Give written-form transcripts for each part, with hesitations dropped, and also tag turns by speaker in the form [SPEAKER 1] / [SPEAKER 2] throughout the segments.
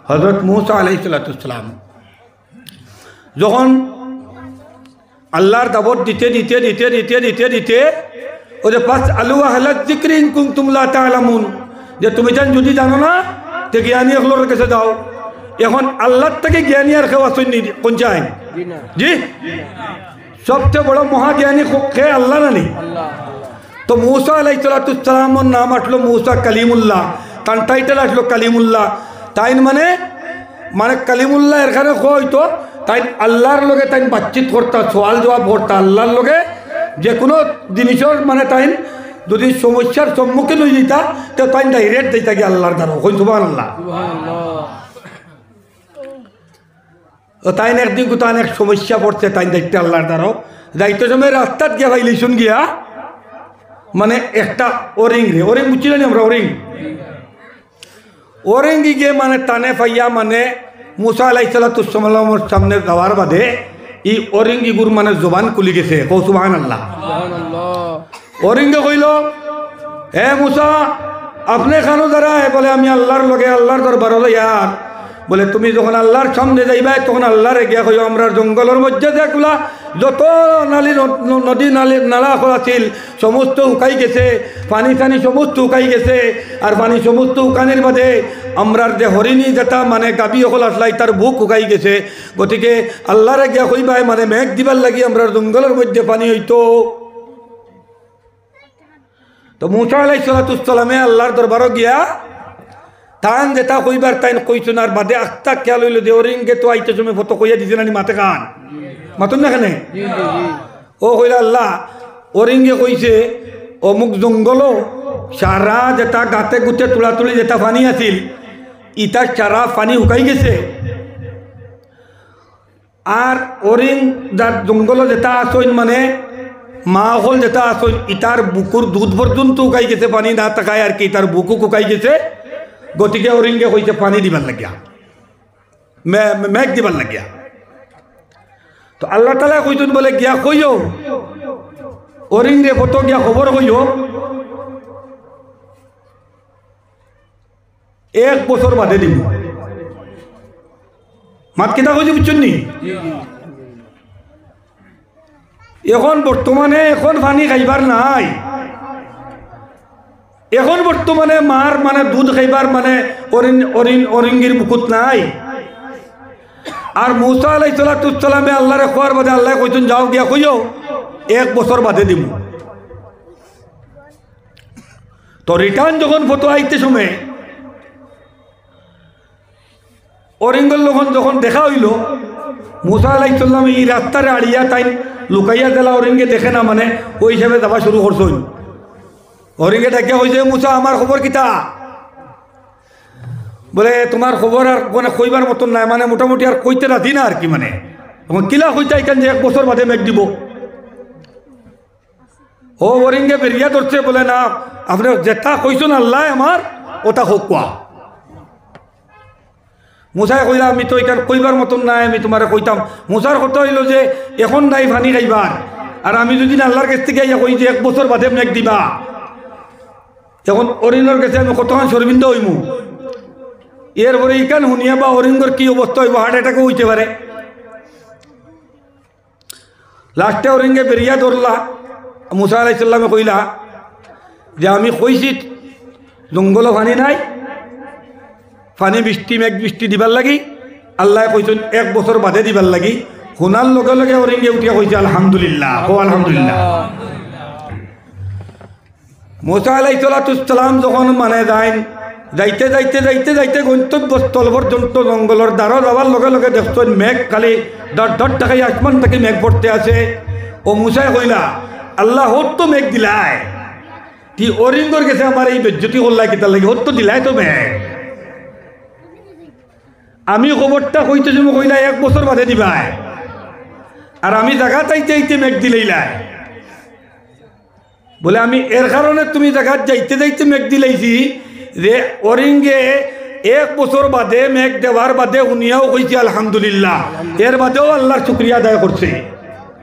[SPEAKER 1] হযরত মূসা আলাইহিস সালাম যখন আল্লাহর দাওয়াত দিতে দিতে দিতে দিতে দিতে দিতে ওই যে পাঁচ আলু আহলাত যিকরি ইন কুনতুম লা তা'লামুন, যে তুমি যদি জানো না তে জ্ঞানী হলোর কাছে যাও। এখন আল্লাহর থেকে জ্ঞানী আর কেউ আসেননি কোন চাই? জি, সবচেয়ে বড় মহাজ্ঞানী কে? আল্লাহ না নি? তো মূসা আলাইহিস সালামের নাম আসলো মূসা কালিমুল্লাহ, তার টাইটেল আসলো কালিমুল্লাহ। তাই মানে মানে কালিমুল্লাহ এখানে হয়তো তাই আল্লাহর লগে তাই বাতচিত করতা, সওয়াল জবাব করতা আল্লাহর লগে। যে কোনো জিনিসের মানে তাই যদি সমস্যার সম্মুখীন হয়ে যেতা তো তাই ডাইরেক্ট দিতা কি আল্লাহর দ্বারা। হই সুবহানাল্লাহ। তাই একদিন কোথাও এক সমস্যা পড়ছে তাই দেখতে আল্লাহর দ্বারা যাইতে সময় রাস্তাত গিয়া ভাইলিছুন গিয়া মানে একটা ওরিং রে, ওরিং বুঝছিলেন আমরা? ওরিং গিয়ে মানে টানে পাইয়া মানে মূসা আলাইহিস সালামের সামনে যাওয়ার বাদে ই ওরিঙ্গিগুর মানে জবান খুলি গেছে। কও সুবহানাল্লাহ। ওরিঙ্গে কইল, হে মূসা আপনি খানো দ্বারা? বলে আমি আল্লাহর লগে আল্লাহর দরবার যাইয়ার। বলে তুমি যখন আল্লাহর সামনে যাইবা তখন আল্লাহর গিয়া কইও আমরা জঙ্গলের মধ্যে যেগুলা যত নালী নদী নালী নালা আছিল সমস্ত উকাই গেছে, পানি টানি সমস্ত উকাই গেছে। আর পানি সমস্ত উকানির বাদে আমরার যে হরিণী যেটা মানে গাবি অকল আসলাই তার বুক উকাই গেছে। গতিকে আল্লাহরে গিয়া কইবাই মানে মেঘ দিবার লাগি আমরা জঙ্গলের মধ্যে পানি হইতো। তো মূসা আলাইহিস সালামে আল্লাহর দরবারও গিয়া তান যেটা কইবার তাই কইছেন। আর বাদে আখতা খেয়াল হইল যে ওরিঙ্গে তো আইতে সময় ফটো কইয়া দিছে না মাতে কান মাতুন না কেন? ও কইলা আল্লাহ ওরিঙ্গে কইছে অমুক জঙ্গল সারা যেটা গাতে গুতে তুলাতুলি যেটা পানি আছিল ইটা সারা পানি শুকাই গেছে। আর ওরিং যার জঙ্গল যেটা আসইন মানে মা হল যেটা আসইন ইটার বুকুর দুধ পর্যন্ত শুকাই গেছে, পানি না তাকায় আর কি তার বুকু শুকাই গেছে। গতিকে ওরিঙ্গে কইছে পানি দিবার লাগিয়া মেঘ দিবার লাগিয়া। তো আল্লাহ তাআলা কইছেন বলে গিয়া কইও ওরিঙ্গে ফটো গিয়া খবর কইও 1 বছর বাদে দিব। মাত কিতা কইছে বুঝছেন নি? এখন বর্তমানে এখন পানি খাইবার নাই, এখন বর্তমানে মার মানে দুধ খাইবার মানে অরিঙ্গির বুকুত নাই। আর মূসা আলাইহিস সালামে আল্লাহরে খোয়ার বাদে আল্লাহ কইছেন যাও গিয়া কইও 1 বছর বাদে দিব। তো রিটার্ন যখন ফটো আইতে সময় অরিঙ্গল যখন দেখা হইল মূসা আলাইহিস সালাম এই রাস্তারে আড়িয়া তাই লুকাইয়া দিলা অরিঙ্গে দেখে না মানে ওই হিসাবে যাওয়া শুরু করছেন। হরিঙ্গে ডাকিয়া হয়েছে মূসা আমার খবর কিতা? বলে তোমার খবর আর মানে কইবার মতন নাই, মানে মোটামুটি আর কইতে রাধি না আর কি। মানে কিলা কইতে আইতেন যে 1 বছর বাদে মেঘ দিব। ও হরিঙ্গে বেরিয়া ধরছে বলে না আপনি যেটা কইছেন আল্লাহ আমার ওটা হোক কোয়া। মূসায় কইলা আমি তো এখান কইবার মতন নাই, আমি তোমার কইতাম। মূসার কথা হইল যে এখন নাই পানি খাইবার, আর আমি যদি আল্লাহর কাছ থেকে কই যে 1 বছর বাদে মেঘ দিবা, এখন অরিঙ্গর কাছে আমি কতক্ষণ শর্মিন্দা হইমু। এরপরে ইকান শুনিয়া বা অরিঙ্গর কি অবস্থা হইব, হার্ট অ্যাটাকও হইতে পারে। লাস্টে অরিঙ্গে বেরিয়া ধরলা। মূসা আলাইহিস সালামে কইলা যে আমি কইছি জঙ্গল পানি নাই, পানি বৃষ্টি মেঘ বৃষ্টি দিবার লাগি আল্লাহ কইছেন 1 বছর বাদে দিবার লাগি। শোনার লগে লগে অরিঙ্গে উঠিয়া কইছে আলহামদুলিল্লাহ। ও আলহামদুলিল্লাহ। মূসা আলাইহিস সালাম যখন মানে যাইতে যাইতে যাইতে যাইতে গন্তব্যস্থল পর্যন্ত জঙ্গলের দ্বারা যাওয়ার লগে লগে দেখছেন মেঘ খালি ডট ডট টাকাই আসমান থেকে মেঘ পড়তে আছে। ও মূসায় কইলা আল্লাহ হোত তো মেঘ দিলাই, কি অরিঙ্গর গেছে আমার এই বেজ্জতি করলাই কিতার লাগে, হোত তো দিলাই তো মেঘ। আমি খবরটা কইতেছি কইলা 1 বছর বাদে দিবাই, আর আমি জায়গা চাইতে চাইতে মেঘ দিলাইলাই। বলে আমি এর কারণে তুমি জায়গা যাইতে যাইতে মেঘ দিলাইছি যে অরিঙ্গে 1 বছর বাদে মেঘ দেওয়ার বাদে উনিয়াও কইছে আলহামদুলিল্লাহ, এর বাদেও আল্লাহর শুকরিয়া আদায় করছে।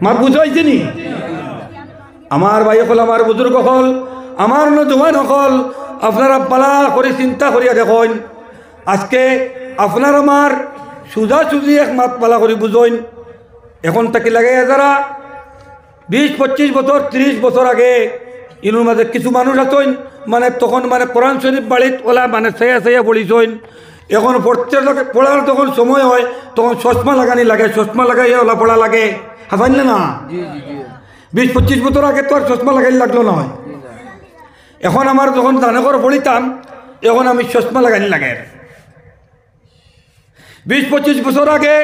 [SPEAKER 1] মার বুঝাইছে নি? আমার ভাই হল, আমার বুজুর্গ হল, আমার নজওয়ান হল, আপনারা পালা করে চিন্তা করিয়া দেখুন আজকে আপনার আমার সোজাসুজি এক মাত পালা করে বুঝইন এখন তাকে লাগে যারা 20-25 বছর 30 বছর আগে ইনুর মাঝে কিছু মানুষ আছেন মানে তখন মানে কোরআন শরীফ বাড়িত ওলা মানে সেয়া সেয়া পড়িছেন এখন পড়ার তখন সময় হয় তখন চশমা লাগানি লাগে চশমা লাগাইয়া ওলা পড়া লাগে হাসান না 20-25 বছর আগে তো আর চশমা লাগাই লাগলো না হয় এখন আমার যখন জানেঘর পড়িতাম এখন আমি চশমা লাগানি লাগে 20-25 বছর আগে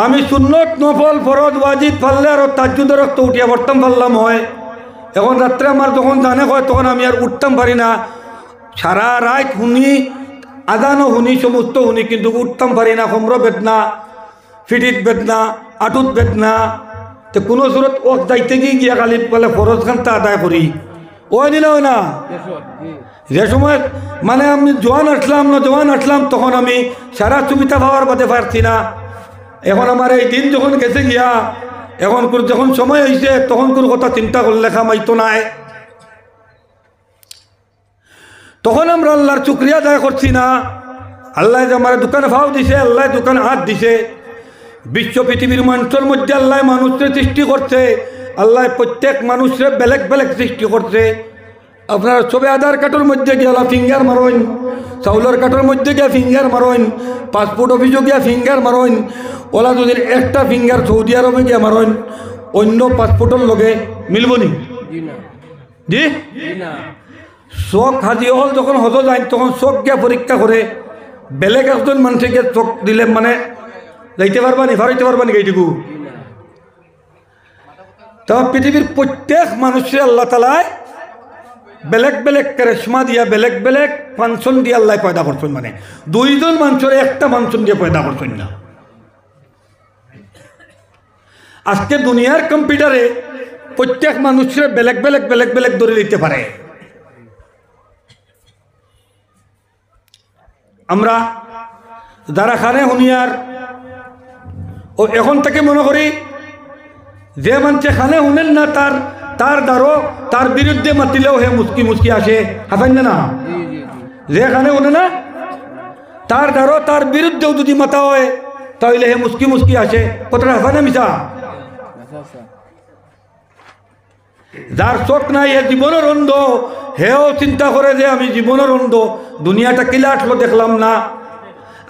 [SPEAKER 1] আমি সুন্নত নফল ফরজ ওয়াজিব পারলে আর তাজ্জুদের রক্ত উঠিয়া পড়তাম পারলাম হয় এখন রাত্রে আমার যখন জানে হয় তখন আমি আর উঠতাম পারি না সারা রাত শুনি আদানও শুনি সমস্ত শুনি কিন্তু উঠতাম পারি না কোমর বেদনা ফিটিত বেদনা আঁটুত বেদনা তো কোনো সুরত ও যাইতে গিয়া কালি বলে ফরজ খানটা আদায় করি ও নিল না যে সময় মানে আমি জোয়ান আসলাম তখন আমি সারা সুবিধা পাওয়ার বাদে পারছি না এখন আমার এই দিন যখন গেছে গিয়া এখন যখন সময় হয়েছে তখন কোনো কথা চিন্তা করলে খামাইতো নাই তখন আমরা আল্লাহর শুকরিয়া আদায় করছি না আল্লাহ যে আমার দোকানে ভাও দিছে আল্লাহ দোকানে হাত দিছে বিশ্ব পৃথিবীর মানুষের মধ্যে আল্লাহ মানুষের সৃষ্টি করছে আল্লাহ প্রত্যেক মানুষের বেলেগ বেলেগ সৃষ্টি করছে আপনার সবে আধার কার্ডের মধ্যে গিয়ে ফিঙ্গার মারইন চাউলের কার্ডের মধ্যে গিয়ে ফিঙ্গার মারইন পাসপোর্ট অফিসে গিয়া ফিঙ্গার মারইন ওলা যদি একটা ফিঙ্গার সৌদি আরবে গিয়া মারইন অন্য পাসপোর্টের লগে মিলব নি জি চোখ হাজি হল যখন হজ যায় তখন চোখ গিয়া পরীক্ষা করে বেলেগ একজন মানুষকে চোখ দিলে মানে যাইতে পারবা নি ফারাইতে পারবা নি এইটুকু তো পৃথিবীর প্রত্যেক মানুষের আল্লাহ তালায় বেলেগ বেলেগ ক্যারেশমা দিয়া বেলেগ বেলেগ ফাংশন দিয়ে আল্লাহ পয়দা করছেন মানে দুইজন মানুষের একটা ফাংশন দিয়ে পয়দা করছেন না আজকে দুনিয়ার কম্পিউটারে প্রত্যেক মানুষের বেলেগ বেলেগ বেলেগ বেলেগ ধরে দিতে পারে আমরা যারা খানে হুনিয়ার ও এখন থেকে মনে করি যে মানুষে খানে শুনেন না তার দ্বারো তার বিরুদ্ধে মাতিলেও হে মুস্কি মুস্কি আসে হাসান না যে খানে শুনে না তার দ্বারো তার বিরুদ্ধেও যদি মাতা হয় তাহলে হে মুস্কি মুস্কি আসে কথাটা হাসানে মিশা যার চোখ নাই হে জীবনের অন্ধ হেও চিন্তা করে যে আমি জীবনের অন্ধ দুনিয়াটা কিলা আসলো দেখলাম না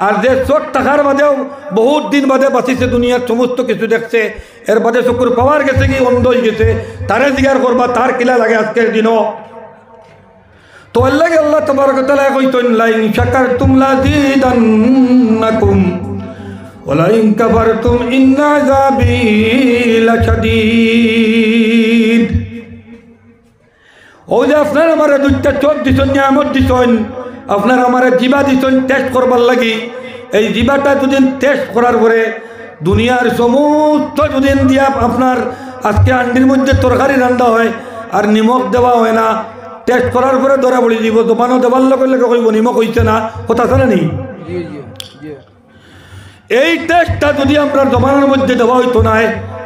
[SPEAKER 1] আর যে চোখ টাকার বাদেও বহুত দিন বাদে বাঁচিছে দুনিয়ার সমস্ত কিছু দেখছে এর বাদে চকুর পাওয়ার গেছে কি অন্ধ হয়ে গেছে তারে জিজ্ঞাসা করবা তার কিলা লাগে আজকের দিনও তো আল্লাহ তাবারক ওয়া তাআলা কইতেন লাইন শাকারতুম লাযিদান্নাকুম ওয়া লাইন কাফারতুম ইন্না আযাবি লাশাদীদ ও যে আপনার আমার দুইটা চোখ দিছেন নিয়ামত দিছেন আপনার আমার জিবা দিছেন টেস্ট করবার লাগি এই জিবাটা দুদিন টেস্ট করার পরে দুনিয়ার সমস্ত দুদিন দিয়া আপনার আজকে আন্ডির মধ্যে তরকারি রান্না হয় আর নিমক দেওয়া হয় না টেস্ট করার পরে ধরা পড়ে দিব দোকানও দেওয়ার লগে লগে কইব নিমক হইছে না কথা জানে নি এই টেস্টটা যদি আমরা জমানোর মধ্যে দেওয়া হইতো না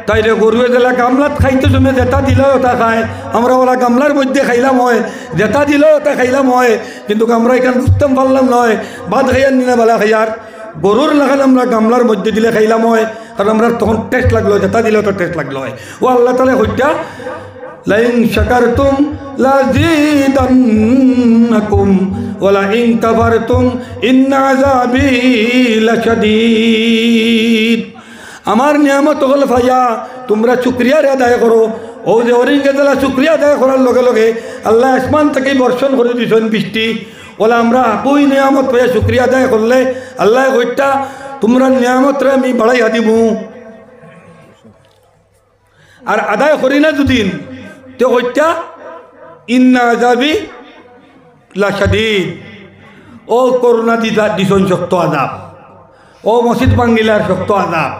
[SPEAKER 1] তাইলে গরুয়ে জেলা গামলাত খাইতে জমে যেটা দিলেও ওটা খায় আমরা ওরা গামলার মধ্যে খাইলাম হয় যেটা দিলেও ওটা খাইলাম হয় কিন্তু আমরা এখানে বুঝতাম পারলাম নয় ভাত খাইয়ার নিলে বেলা খাইয়ার গরুর লাগালে আমরা গামলার মধ্যে দিলে খাইলাম হয় কারণ আমরা তখন টেস্ট লাগলো যেটা দিলেও তো টেস্ট লাগলো হয় ও আল্লাহ তাহলে হইটা লাইন শাকারতুম লাযিদান্নাকুম ওয়া লাইন কাফারতুম ইন্না আযাবি লাশাদীদ আমার নিয়ামত হল ভাইয়া তোমরা শুকরিয়ার আদায় করো ও যে অরিঙ্গে জেলা শুকরিয়া আদায় করার লগে লগে আল্লাহ আসমান থেকে বর্ষণ করে দিয়েছেন বৃষ্টি ওলা আমরা আপুই নিয়ামত ভাইয়া শুকরিয়া আদায় করলে আল্লাহ কইটা তোমরা নিয়ামতরে আমি বাড়াইয়া দিব আর আদায় করি না দুদিন তো কইটা ইন্না আযাবি লাশাদীদ ও করোনা দিছেন শক্ত আযাব ও মসজিদ ভাঙ্গিলার শক্ত আযাব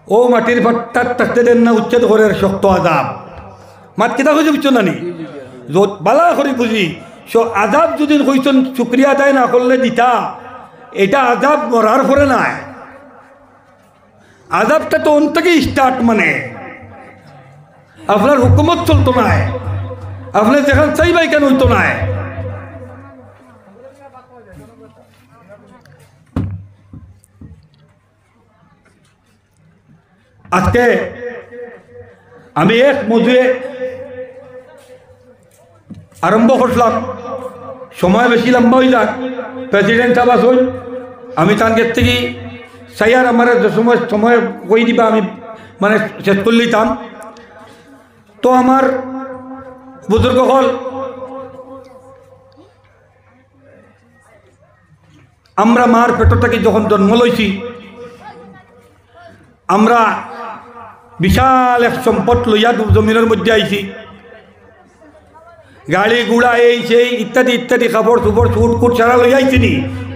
[SPEAKER 1] ও মাটির ভাট্টার থাকতে দেন না উচ্ছেদ করে শক্ত আযাব মাত কিতা খুঁজে বুঝছো না নি যত বালা করে বুঝি আযাব যদি কইছেন শুকরিয়া আদায় না করলে দিতা এটা আযাব মরার পরে নাই আযাবটা তো অন্তকে স্টার্ট মানে আপনার হুকুমত চলতো নাই আপনার যেখানে চাইবাই কেন হইতো নাই আজকে আমি এক মজুয়ে আরম্ভ করলাম, সময় বেশি লম্বা হয়ে যাক, প্রেসিডেন্ট সাহেব আসুন, আমি তানকে থেকে সাইয়ার আমার সময় সময় কই দিবা, আমি মানে শেষ করে লিতাম। তো আমার বুজুর্গ হল আমরা মার পেট থেকে যখন জন্ম লইছি, আমরা বিশাল এক সম্পদ লইয়া জমিনের মধ্যে আইছি, গাড়ি গুড়া এই সেই ইত্যাদি ইত্যাদি কাপড় চুপড় চুট কুট ছাড়া লইয়া আইছি নি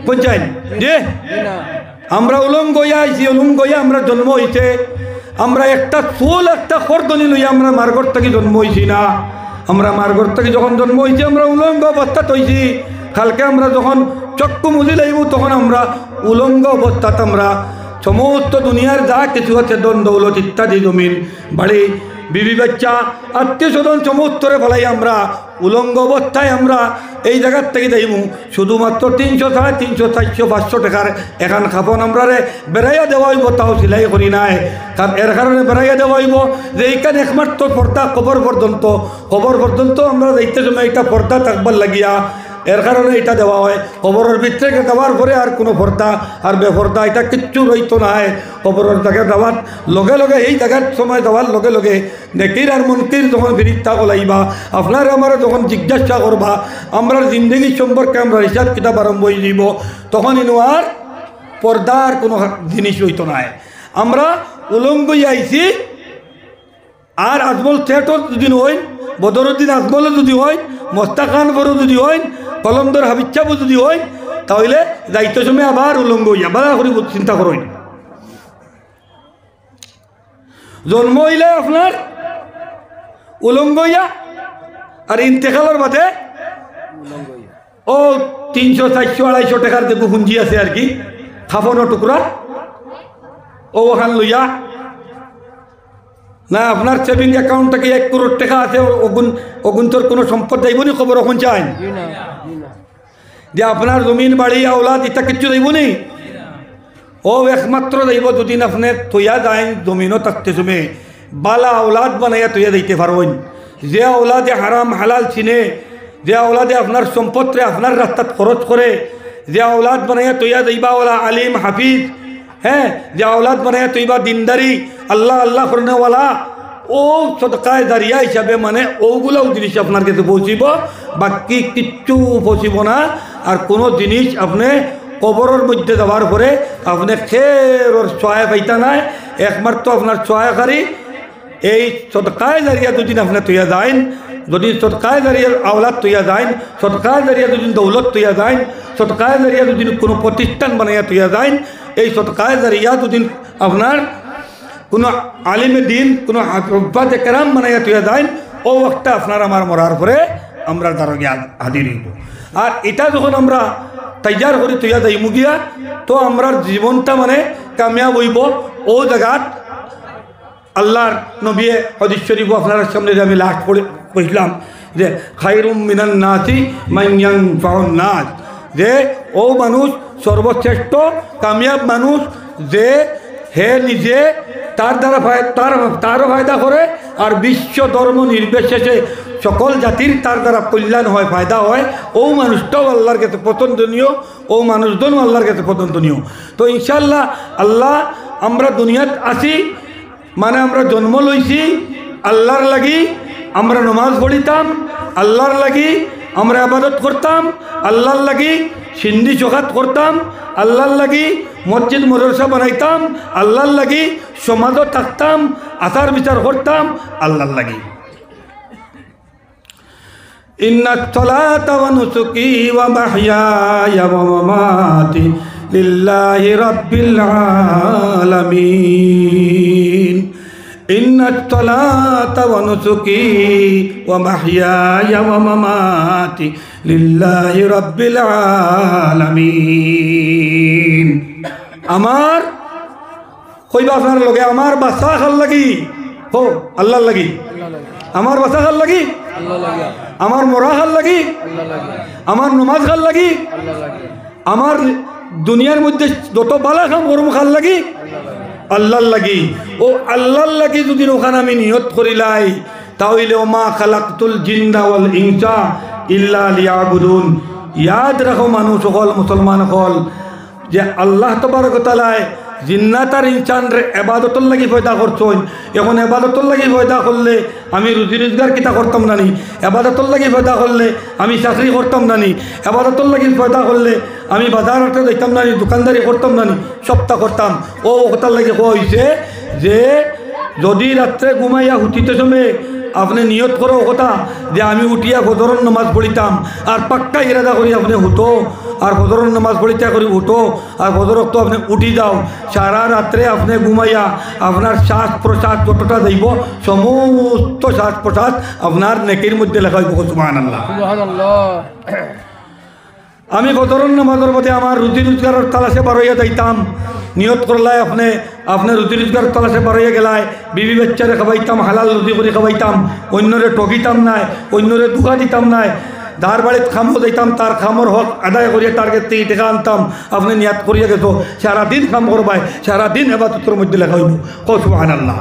[SPEAKER 1] বুঝছেন যে আমরা উলঙ্গ হইয়া আইছি, উলঙ্গ হইয়া আমরা জন্ম হইছে, আমরা একটা চুল একটা খরদনি লইয়া আমরা মার্গর থেকে জন্ম হইছি না। আমরা মার্গর থেকে যখন জন্ম হইছি আমরা উলঙ্গ অবস্থাত হইছি, কালকে আমরা যখন চক্ষু মুজি লাইব তখন আমরা উলঙ্গ অবস্থাত আমরা সমস্ত দুনিয়ার যা কিছু আছে দন দৌলত ইত্যাদি জমিন বাড়ি বিবি বাচ্চা আত্মীয় স্বজন সমস্তরে ফেলাই আমরা উলঙ্গ অবস্থায় আমরা এই জায়গার থেকে যাইব। শুধুমাত্র 300, 350, 400, 500 টাকার এখান খাপন আমরা বেড়াইয়া দেওয়া হইব, তাও সিলাই করি নাই। কারণ এর কারণে বেড়াইয়া দেওয়া হইব যে এইখানে একমাত্র পর্দা কবর পর্যন্ত আমরা যাইতে সময় এটা পর্দা থাকবার লাগিয়া, এর কারণে এটা দেওয়া হয়। কবরের ভিতরে দেওয়ার পরে আর কোনো পর্দা আর বেপর্দা এটা কিচ্ছু রইতো না। কবরের জায়গায় দেওয়ার লগে লগে এই জায়গার সময় দেওয়ার লগে লগে নেকির আর মনকির যখন ফিরিস্তা কলাইবা, আপনার আমার যখন জিজ্ঞাসা করবা আমরা জিন্দগি সম্পর্কে আমরা হিসাব কিতাব আরম্ভ হয়ে যাব, তখন ইনো আর পর্দার কোনো জিনিস হইতো না। আমরা উলঙ্গ আইছি, আর আজমল থিয়েটার যদি হয়, বদরুদ্দিন আজমলও যদি হয়, মোস্তাক খান বড় যদি হয়, কলমদর হাবিব সাহেব যদি হয়, তাহলে দায়িত্ব সময় আবার উলঙ্গ হইয়া বাধা করে চিন্তা করেন। জন্ম হইলে আপনার উলঙ্গ হইয়া, আর ইন্তেকালের বাদে ও 300, 400, 250 টাকার যে পুঁজি আছে আর কি খাফনো টুকরা ও ওখান লইয়া না, আপনার সেভিং অ্যাকাউন্ট থেকে 1 কোটি টাকা আছে, অগুন্তর কোনো সম্পদ যাইব নি? খবর এখন চাই যে আপনার জমিন বাড়ি আওলাদ এটা কিচ্ছু যাইব নি? ও একমাত্র যাইব যদি আপনি তৈয়া যায় জমিনও থাকতে সময় বালা আওলাদ বানাইয়া তৈয়া দিতে পারবেন। যে আওলাদে হারাম হালাল চিনে, যে আওলাদে আপনার সম্পদরে আপনার রাস্তাত খরচ করে, যে আওলাদ বানাইয়া তৈয়া যাইবা ওলা আলিম হাফিজ, হ্যাঁ, যে আওলাদ বানাইয়া তৈবা দিনদারি আল্লাহ আল্লাহ করনেওয়ালা, ও সদকায়ে জারিয়া হিসাবে মানে ওগুলাও জিনিস আপনার কাছে পৌঁছিব, বাকি কিচ্ছু পৌঁছিব না। আর কোনো জিনিস আপনি কবরের মধ্যে যাওয়ার পরে আপনি খের ওর সহায় পাইতা নাই, একমাত্র আপনার সহায়কারী এই সদকায়ে জারিয়া দুদিন আপনি তৈয়া যাইন, যদি সদকায়ে জারিয়ার আওলাদ তৈয়া যাইন, সদকায়ে জারিয়া দুদিন দৌলত তৈয়া যাইন, সদকায়ে জারিয়া দুদিন কোনো প্রতিষ্ঠান বানাইয়া তৈয়া যাইন, এই সদকায়ে জারিয়া দুদিন আপনার কোনো আলিমে দিন কোনো আব্বাতে কেরাম বানাইয়া তৈয়া যাইন, ও একটা আপনার আমার মরার পরে আমরা দ্বারা হাজির হইব। আর এটা যখন আমরা তৈয়ার করে তৈয়া যাই মুগিয়া, তো আমরা জীবনটা মানে কামিয়াব হইব। ও জায়গাত আল্লাহর নবী হাদিস শরীফ আপনার সামনে যে আমি লাস্ট পড়লাম যে খায়রুম মিনান নাসি মান ইয়ানফাউন নাস, যে ও মানুষ সর্বশ্রেষ্ঠ কামিয়াব মানুষ যে হে নিজে তার দ্বারা তারও ফায়দা করে, আর বিশ্ব ধর্ম নির্বিশেষে সকল জাতির তার দ্বারা কল্যাণ হয়, ফায়দা হয়। ও মানুষটাও আল্লাহর কাছে পছন্দনীয়, ও মানুষজনও আল্লাহর কাছে পছন্দনীয়। তো ইনশাআল্লাহ আল্লাহ আমরা দুনিয়াত আসি মানে আমরা জন্ম লইছি আল্লাহর লাগি, আমরা নমাজ পড়িতাম আল্লাহর লাগি, আমরা ইবাদত করতাম আল্লাহর লাগি, সিন্ধি চোখাত করতাম আল্লাহর লাগি, মসজিদ মাদ্রাসা বানাইতাম আল্লাহর লাগি, সমাজও থাকতাম, আচার বিচার করতাম আল্লাহর লাগি। ইন্নাস সালাতা ওয়া নুসুকি ওয়া মাহইয়ায়া ওয়া মামাতি লিল্লাহি রাব্বিল আলামিন। ইন্নাস সালাতা ওয়া নুসুকি ওয়া মাহইয়ায়া ওয়া মামাতি লিল্লাহি রাব্বিল আলামিন। আমার কইবা আপনার লগে আমার বাসা খাল লাগি হো আল্লাহর লাগি, আমার বাসা খাল লাগি আল্লাহর লাগি, আমার মরা খাল লাগি আল্লাহর লাগি, আমার নমাজ খাল লাগি আল্লাহর লাগি, আমার দুনিয়ার মধ্যে যত বালা কাম করব খাল লাগি আল্লাহর লাগি ও আল্লাহর লাগি যদি ওখানে আমি নিয়ত করিলাই তাহলে ওমা খালাকতুল জিন্না ওয়াল ইনসা ইল্লা লিয়াবুদুন। ইয়াদ রাখো মানুষ হল মুসলমান হল যে আল্লাহ তবারক ওয়া তাআলা জিন্নাত আর ইনসানরে ইবাদতর লাগি পয়দা করছেন। এখন ইবাদতর লাগি পয়দা করলে আমি রুজি রোজগার কিতা করতাম না নি, ইবাদতর লাগি পয়দা করলে আমি চাকরি করতাম না নি, ইবাদতর লাগি পয়দা করলে আমি বাজার হাটে যাইতাম না নি, দোকানদারি করতাম না নি, সবটা করতাম। ও কথার লাগি কোয়া হয়েছে যে যদি রাত্রে ঘুমাইয়া হুতিতে সময় আপনি নিয়ত করো কথা যে আমি উঠিয়া ফজরের নামাজ পড়িতাম আর পাক্কা ইরাদা করি আপনি হুতো আর ফজরের নামাজ পড়িতা করি উঠো আর ফজরক তো আপনি উঠি যাও, সারা রাত্রে আপনি ঘুমাইয়া আপনার শ্বাস প্রশ্বাস যতটা যাইব সমস্ত শ্বাস প্রশ্বাস আপনার নেকির মধ্যে লেখা হইব। সুবহানাল্লাহ। আমি ফজরের নামাজের মধ্যে আমার রুজি রোজগারের তালাশে বারইয়া যাইতাম, নিয়ত করলাই আপনি রুজি রোজগার তালাশে বারইয়া গেলায় বিবি বাচ্চারে খাবাইতাম, হালাল রুজি করে খাবাইতাম, অন্যরে ঠকিতাম নাই, অন্যরে ধোকা দিতাম নাই, যার বাড়িতে খামো যাইতাম তার খামর হক আদায় করিয়া টার্গেট থেকে টাকা আনতাম। আপনি নিয়াত করিয়া গেছো সারাদিন খাম করবাই, সারাদিন ইবাদতের মধ্যে লেখা হইব। সুবহানাল্লাহ।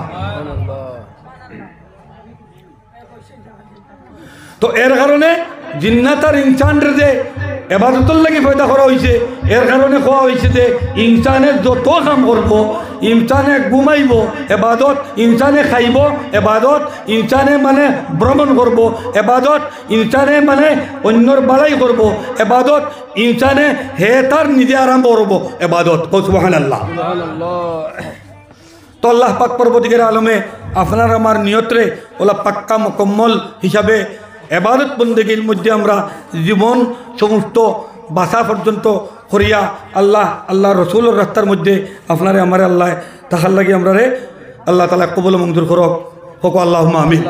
[SPEAKER 1] তো এর কারণে জিন্নাত আর ইনসানের যে এবাদতর লাগি পয়দা করা হয়েছে, এর কারণে কোয়া হয়েছে যে ইনসানে যত কাম করব, ইনসানে ঘুমাইব এবাদত, ইনসানে খাইব এবাদত, ইনসানে মানে ভ্রমণ করব এবাদত, ইনসানে মানে অন্যর বালাই করব এবাদত, ইনসানে হে তার নিজে আরম্ভ করব এবাদত। সুবহানাল্লাহ। তো আল্লাহ পাক পরবর্তীকার আলমে আপনার আমার নিয়তরে ওলা পাক্কা মোকম্মল হিসাবে এবাদত বন্দেগীর মধ্যে আমরা জীবন সমস্ত বাসা পর্যন্ত করিয়া আল্লাহ রসুলের রাস্তার মধ্যে আপনারে আমার আল্লাহ তাহার লাগে আমরা রে আল্লাহ তাআলা কবুল মঞ্জুর করক। হোক আল্লাহুম্মা আমিন।